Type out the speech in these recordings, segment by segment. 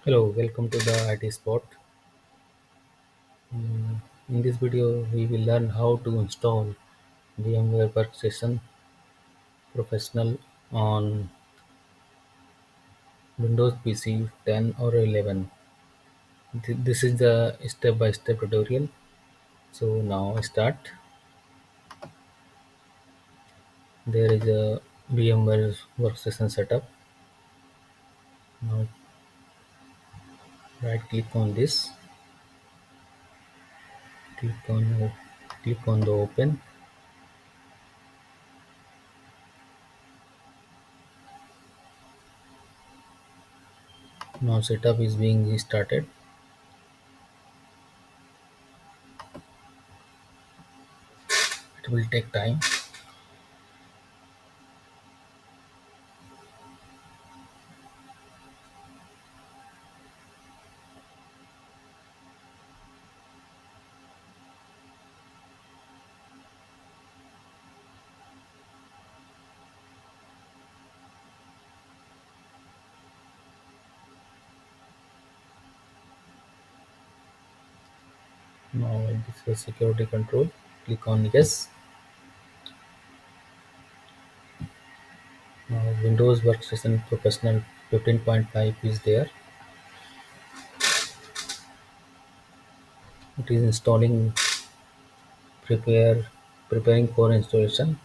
Hello, welcome to the IT Spot. In this video, we will learn how to install VMware Workstation Professional on Windows PC 10 or 11. This is the step-by-step tutorial. So now start. There is a VMware Workstation setup. Now right click on this. Click on click on the open. Now setup is being started. It will take time. Now this is security control. Click on yes. Windows Workstation Professional 15.5 is there. It is installing, prepare, preparing for installation.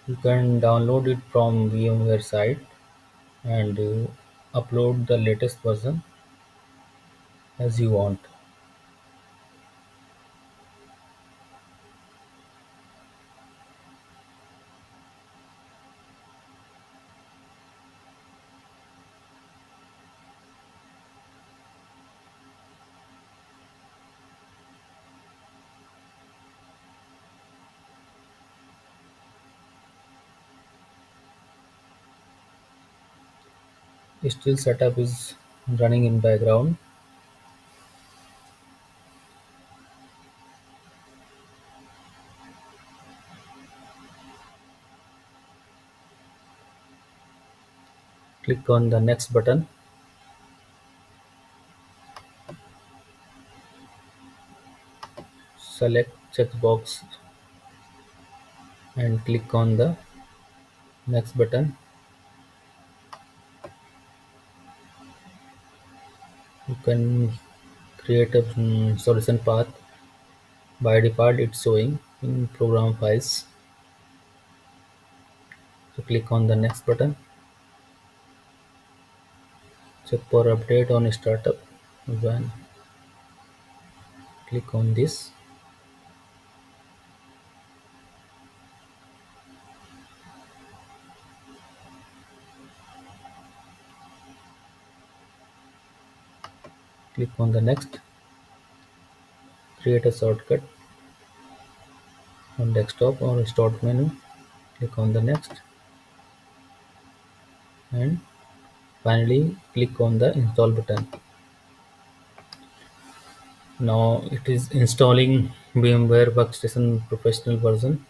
You can download it from VMware site and upload the latest version as you want. Still setup is running in background. Click on the next button. Select checkbox and click on the next button. You can create a solution path. By default, it's showing in program files. So click on the next button. Check for update on startup. When click on this, click on the next. Create a shortcut on desktop or start menu. Click on the next and finally click on the install button. Now it is installing VMware Workstation Professional version.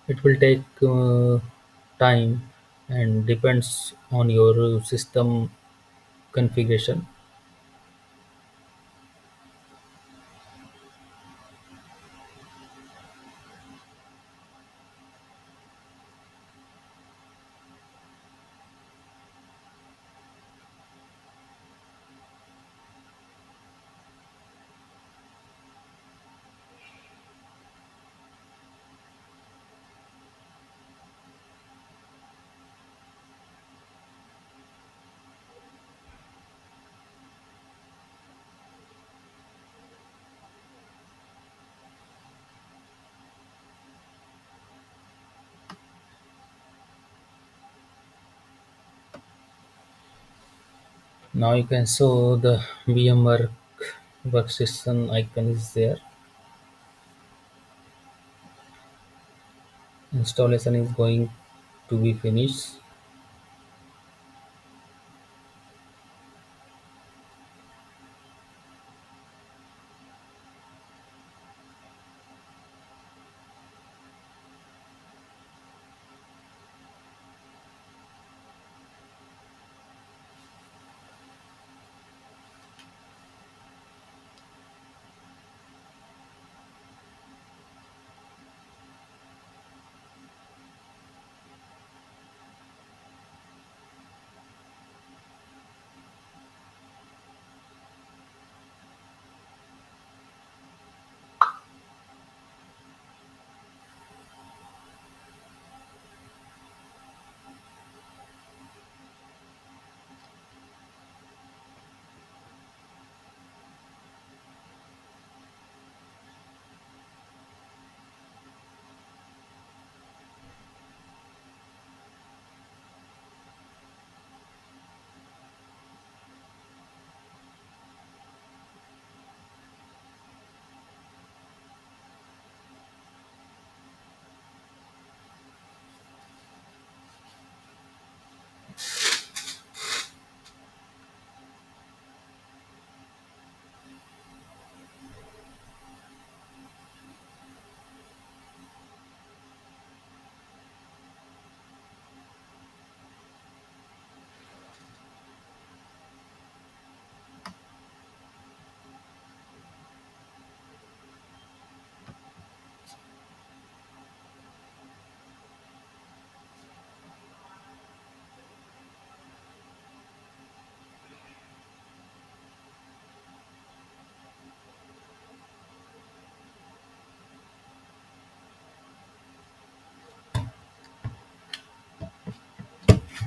It will take time and depends on your system configuration. Now you can show the VMware workstation icon is there. Installation is going to be finished.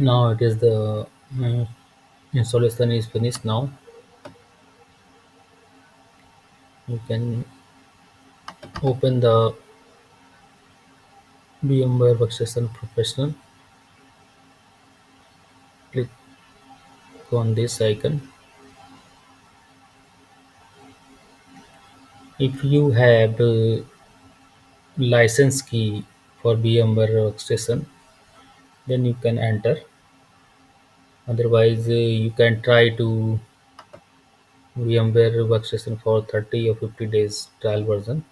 Now it is the installation is finished. Now you can open the VMware Workstation Professional. Click on this icon. If you have a license key for VMware Workstation, then you can enter. Otherwise, you can try to VMware Workstation for 30 or 50 days trial version.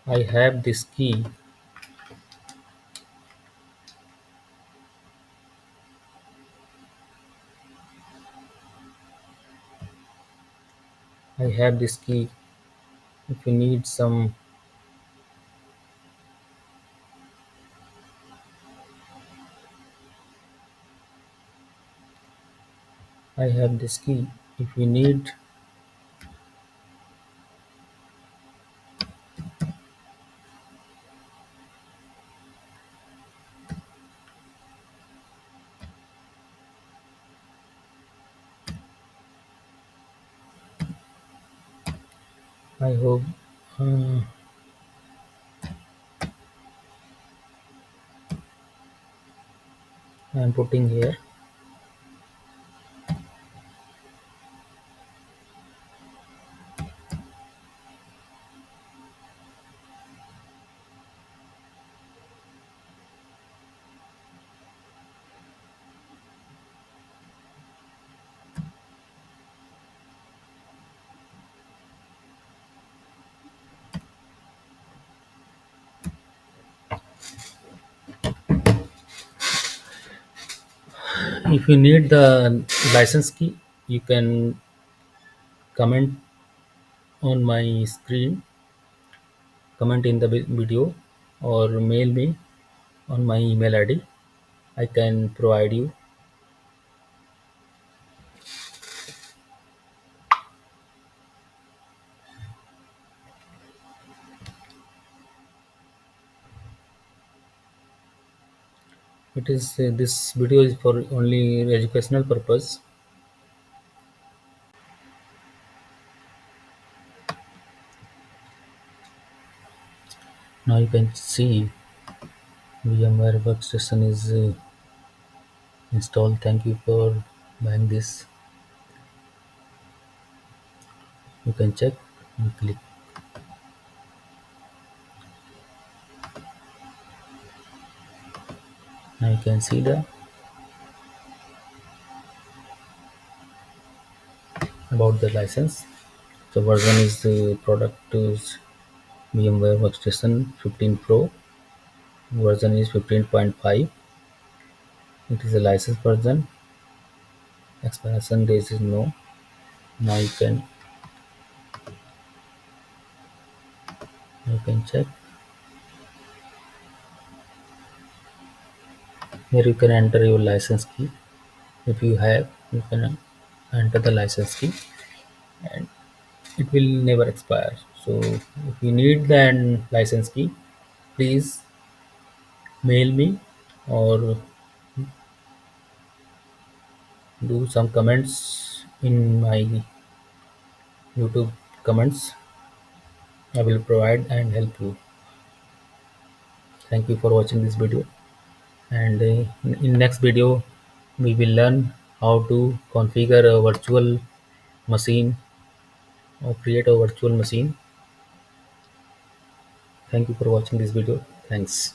I have this key. I have this key. If you need some, I have this key. If you need, I hope uh, I am putting here. If you need the license key, you can comment on my screen, comment in the video, or mail me on my email ID. I can provide you. It is this video is for only educational purpose. Now you can see VMware Workstation is installed. Thank you for buying this. You can check and click. Now you can see the about the license. The version is the product is VMware Workstation 15 Pro. Version is 15.5. It is a license version. Expiration date is no. Now you can check. Here you can enter your license key. If you have, you can enter the license key and it will never expire. So if you need the license key, please mail me or do some comments in my YouTube comments. I will provide and help you. Thank you for watching this video. And in next video, we will learn how to configure a virtual machine or create a virtual machine. Thank you for watching this video. Thanks.